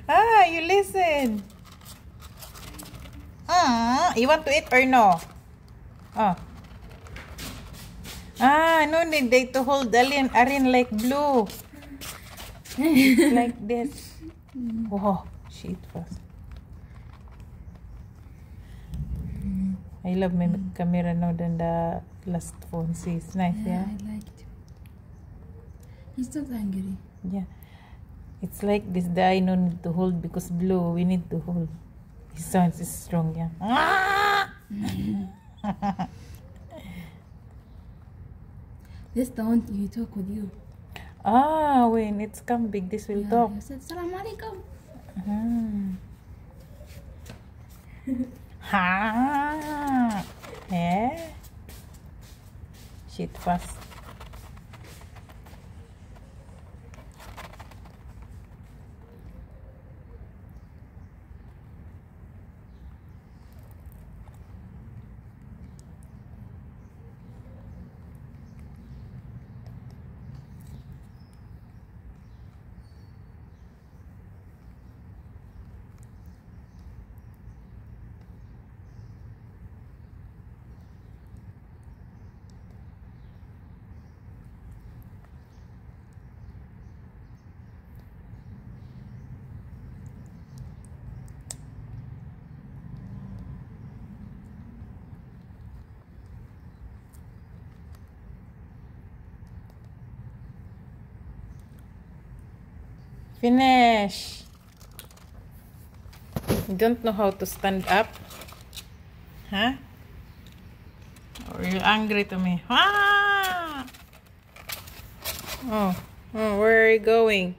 Ah, you listen. You want to eat or no? Oh. Ah, no need they to hold Arin like blue. It's like this. Wow, she eat fast. I love my camera now than the last phone. See, it's nice, yeah? I liked. He's not angry. Yeah. It's like this guy no need to hold because blue we need to hold. His sound is strong, yeah. This don't you talk with you. Ah, when it's come big, this will talk. You said Salam alaikum. Ha! Yeah. Shit fast. Finish. You don't know how to stand up? Huh? Or you're angry to me? Ah! Oh, where are you going?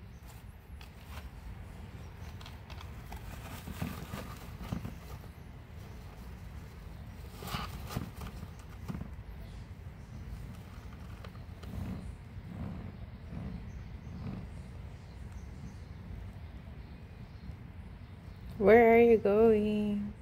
Where are you going?